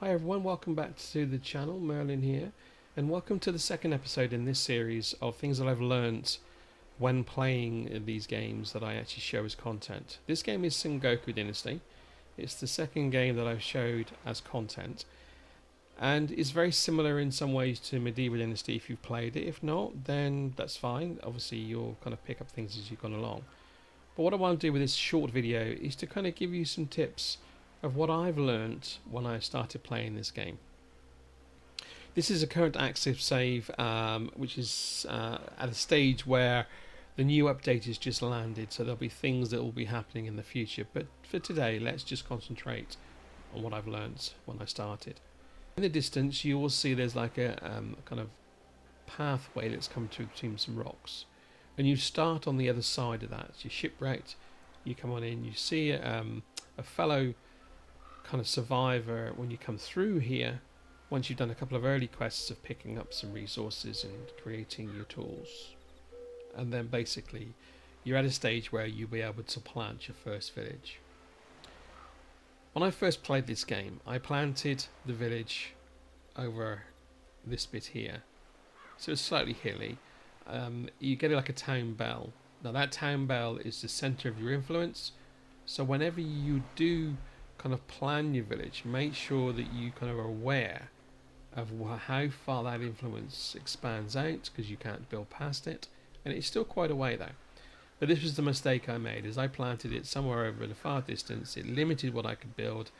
Hi everyone, welcome back to the channel, Merlin here, and welcome to the second episode in this series of things that I've learnt when playing these games that I actually show as content. This game is Sengoku Dynasty. It's the second game that I've showed as content, and it's very similar in some ways to Medieval Dynasty if you've played it. If not, then that's fine. Obviously you'll kind of pick up things as you've gone along. But what I want to do with this short video is to kind of give you some tips of what I've learnt when I started playing this game. This is a current active save, which is at a stage where the new update has just landed, so there'll be things that will be happening in the future. But for today, let's just concentrate on what I've learnt when I started. In the distance, you will see there's like a kind of pathway that's come through between some rocks, and you start on the other side of that. You're shipwrecked. You come on in. You see a fellow kind of survivor when you come through here, once you've done a couple of early quests of picking up some resources and creating your tools, and then basically you're at a stage where you'll be able to plant your first village. When I first played this game, I planted the village over this bit here, so it's slightly hilly. You get like a town bell. Now that town bell is the center of your influence, so whenever you do kind of plan your village, make sure that you kind of are aware of how far that influence expands out, because you can't build past it, and it's still quite a way though. But this was the mistake I made, is I planted it somewhere over the far distance. It limited what I could build,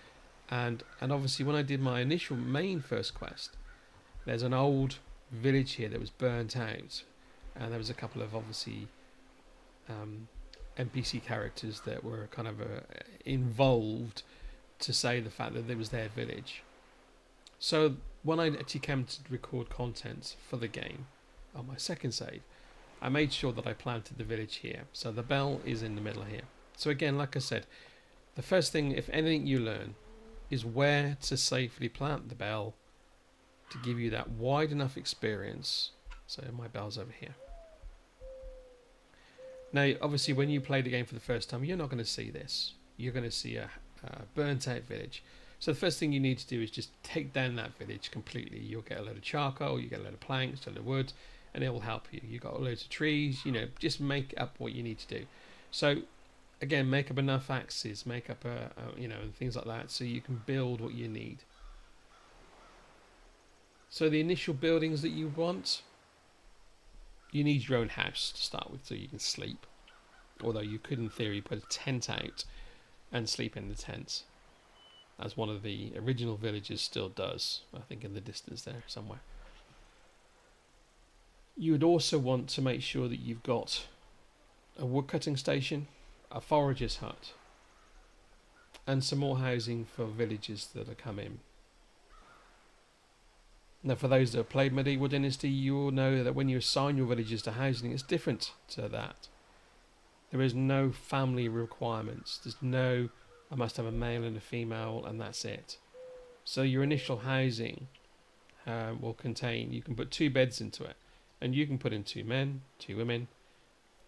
and obviously when I did my initial main first quest, there's an old village here that was burnt out, and there was a couple of obviously NPC characters that were kind of involved to say the fact that it was their village. So when I actually came to record content for the game on my second save, I made sure that I planted the village here. So the bell is in the middle here. So again, like I said, the first thing, if anything you learn, is where to safely plant the bell to give you that wide enough experience. So my bell's over here. Now obviously when you play the game for the first time, you're not going to see this. You're going to see a burnt out village. So the first thing you need to do is just take down that village completely. You'll get a load of charcoal, you get a load of planks, a load of wood, and it will help you. You've got loads of trees, just make up what you need to do. So again, make up enough axes, make up and things like that, so you can build what you need. So the initial buildings that you want, you need your own house to start with so you can sleep. Although you could in theory put a tent out and sleep in the tent, as one of the original villages still does, I think in the distance there somewhere. You would also want to make sure that you've got a woodcutting station, a forager's hut, and some more housing for villagers that are come in. Now for those that have played Medieval Dynasty, you will know that when you assign your villagers to housing, it's different to that. There is no family requirements. There's no, I must have a male and a female and that's it. So your initial housing will contain, you can put 2 beds into it, and you can put in 2 men, 2 women,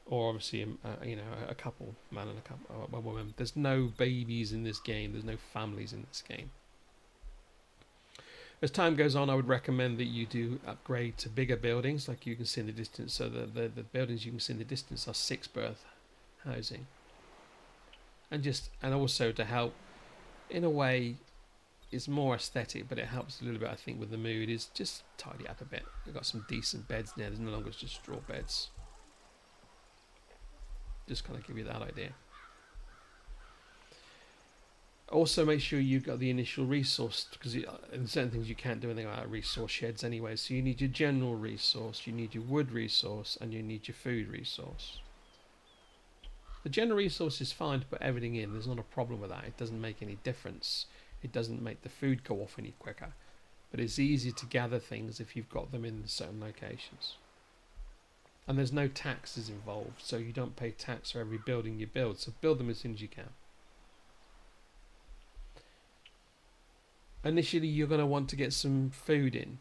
or obviously a couple, man and a couple, one woman. There's no babies in this game. There's no families in this game. As time goes on, I would recommend that you do upgrade to bigger buildings, like you can see in the distance. So the buildings you can see in the distance are 6-berth housing, and also to help in a way, it's more aesthetic, but it helps a little bit I think with the mood, is just tidy up a bit. We've got some decent beds now. There's no longer just straw beds. Just kind of give you that idea. Also make sure you've got the initial resource, because in certain things you can't do anything about resource sheds anyway. So you need your general resource, you need your wood resource, and you need your food resource. The general resource is fine to put everything in. There's not a problem with that. It doesn't make any difference. It doesn't make the food go off any quicker. But it's easier to gather things if you've got them in certain locations. And there's no taxes involved, so you don't pay tax for every building you build. So build them as soon as you can. Initially you're going to want to get some food in.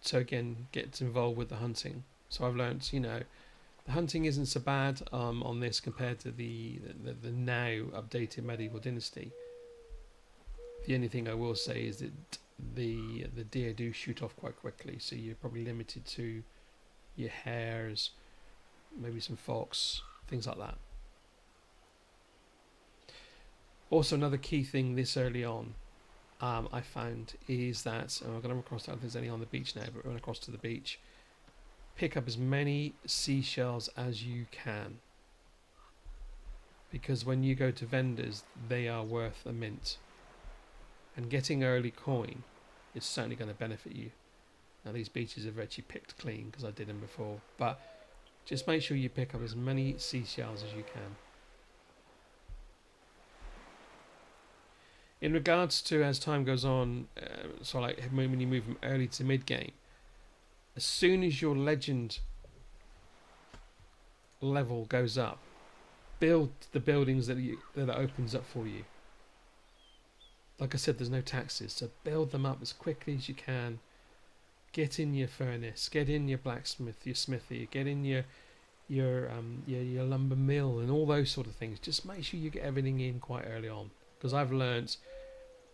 So again, get involved with the hunting. So I've learnt, the hunting isn't so bad on this compared to the now updated Medieval Dynasty. The only thing I will say is that the deer do shoot off quite quickly, so you're probably limited to your hares, maybe some fox, things like that. Also, another key thing this early on, I found is that, I'm going to run across, I don't think there's any on the beach now, but run across to the beach, pick up as many seashells as you can, because when you go to vendors, they are worth a mint, and getting early coin is certainly going to benefit you. Now these beaches have actually picked clean because I did them before, but just make sure you pick up as many seashells as you can. In regards to as time goes on, so like when you move from early to mid game, as soon as your legend level goes up, build the buildings that it opens up for you. Like I said, there's no taxes, so build them up as quickly as you can. Get in your furnace, get in your blacksmith, your smithy, get in your lumber mill, and all those sort of things. Just make sure you get everything in quite early on, because I've learnt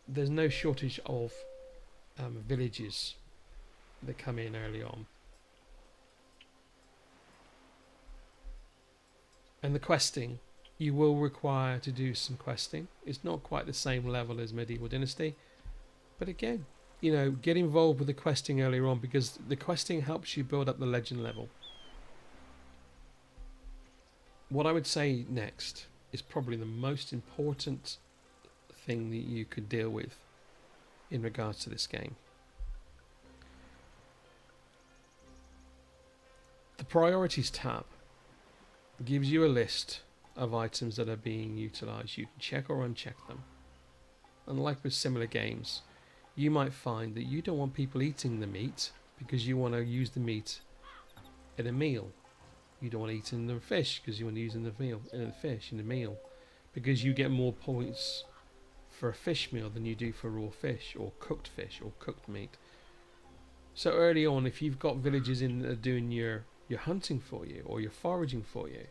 there's no shortage of villages that come in early on. And the questing, you will require to do some questing. It's not quite the same level as Medieval Dynasty, but again, you know, get involved with the questing earlier on, because the questing helps you build up the legend level. What I would say next is probably the most important thing that you could deal with in regards to this game. The priorities tab gives you a list of items that are being utilized. You can check or uncheck them. And like with similar games, you might find that you don't want people eating the meat because you want to use the meat in a meal. You don't want to eat in the fish because you want to use the fish in a meal, because you get more points for a fish meal than you do for raw fish or cooked meat. So early on, if you've got villagers in that are doing your hunting for you or your foraging for you,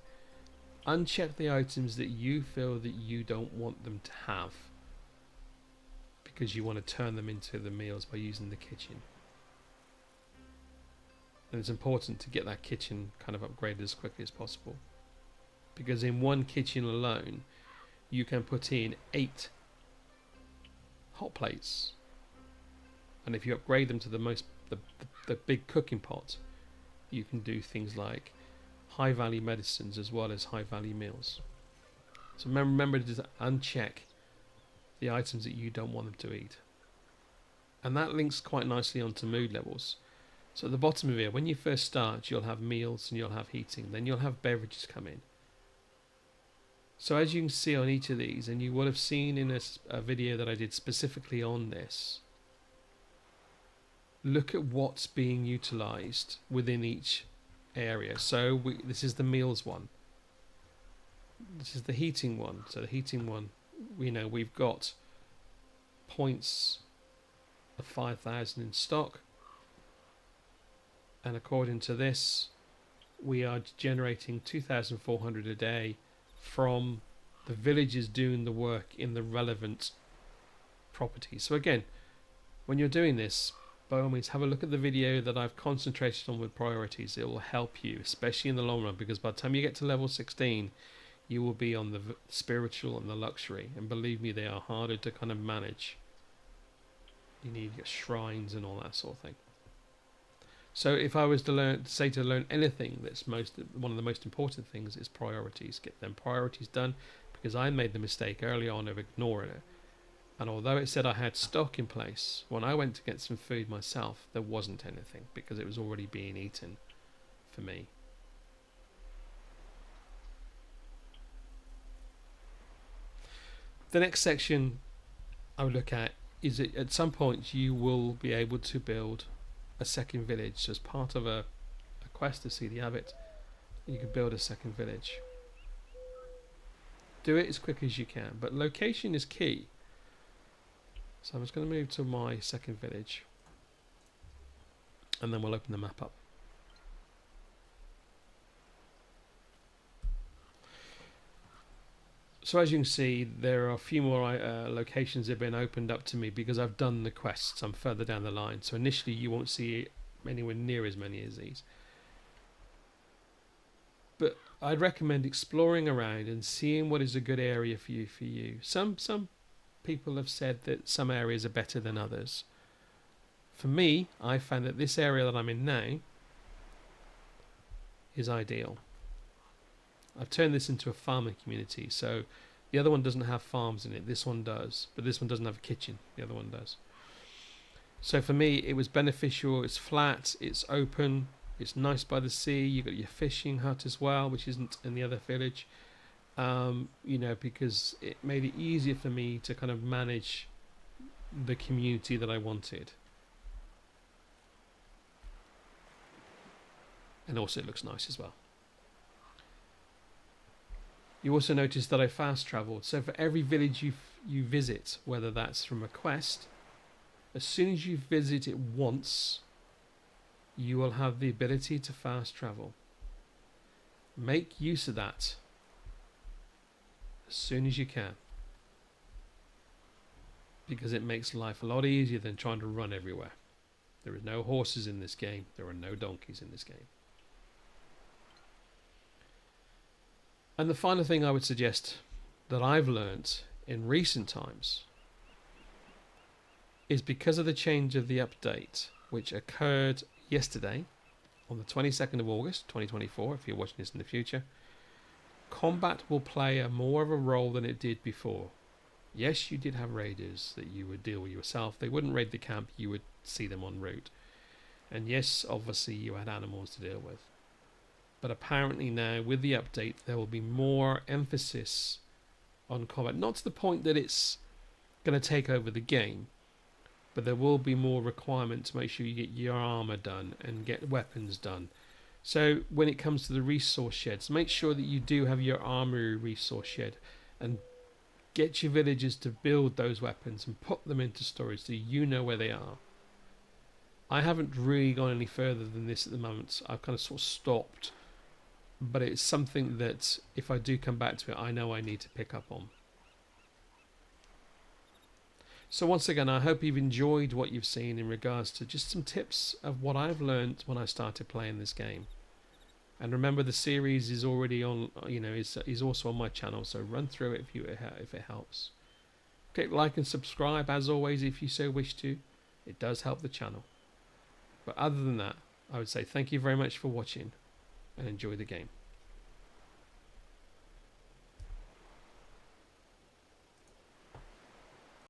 uncheck the items that you feel that you don't want them to have, because you want to turn them into the meals by using the kitchen. And it's important to get that kitchen kind of upgraded as quickly as possible, because in one kitchen alone you can put in 8 hot plates, and if you upgrade them to the big cooking pot, you can do things like high value medicines as well as high value meals. So remember to just uncheck the items that you don't want them to eat. And that links quite nicely onto mood levels. So at the bottom of here, when you first start, you'll have meals and you'll have heating, then you'll have beverages come in. So as you can see on each of these, and you will have seen in a video that I did specifically on this, look at what's being utilized within each area. So this is the meals one. This is the heating one. So the heating one, we've got points of 5,000 in stock. And according to this, we are generating 2,400 a day from the villagers doing the work in the relevant properties. So again, when you're doing this, by all means, have a look at the video that I've concentrated on with priorities. It will help you, especially in the long run, because by the time you get to level 16, you will be on the spiritual and the luxury. And believe me, they are harder to kind of manage. You need your shrines and all that sort of thing. So if I was to learn anything, that's one of the most important things is priorities. Get them priorities done, because I made the mistake early on of ignoring it. And although it said I had stock in place, when I went to get some food myself, there wasn't anything, because it was already being eaten for me. The next section I would look at is that at some point you will be able to build a second village. As part of a quest to see the abbot, you can build a second village. Do it as quick as you can, but location is key. So I'm just going to move to my second village, and then we'll open the map up. So as you can see, there are a few more locations that have been opened up to me because I've done the quests. I'm further down the line. So initially you won't see anywhere near as many as these. But I'd recommend exploring around and seeing what is a good area for you. Some people have said that some areas are better than others. For me, I found that this area that I'm in now is ideal. I've turned this into a farming community, so the other one doesn't have farms in it. This one does, but this one doesn't have a kitchen. The other one does. So for me, it was beneficial. It's flat, it's open, it's nice by the sea. You've got your fishing hut as well, which isn't in the other village. Because it made it easier for me to kind of manage the community that I wanted. And also it looks nice as well. You also notice that I fast travelled. So for every village you visit, whether that's from a quest, as soon as you visit it once, you will have the ability to fast travel. Make use of that as soon as you can, because it makes life a lot easier than trying to run everywhere. There are no horses in this game. There are no donkeys in this game. And the final thing I would suggest that I've learnt in recent times is because of the change of the update, which occurred yesterday on the 22nd of August 2024, if you're watching this in the future, combat will play more of a role than it did before. Yes, you did have raiders that you would deal with yourself. They wouldn't raid the camp, you would see them en route. And yes, obviously you had animals to deal with. But apparently now, with the update, there will be more emphasis on combat. Not to the point that it's going to take over the game, but there will be more requirement to make sure you get your armor done and get weapons done. So when it comes to the resource sheds, make sure that you do have your armory resource shed and get your villagers to build those weapons and put them into storage so you know where they are. I haven't really gone any further than this at the moment. I've kind of sort of stopped. But it's something that if I do come back to it, I know I need to pick up on. So once again, I hope you've enjoyed what you've seen in regards to just some tips of what I've learned when I started playing this game. And remember, the series is already on, is also on my channel, so run through it if it helps. Click like and subscribe as always if you so wish to. It does help the channel. But other than that, I would say thank you very much for watching and enjoy the game.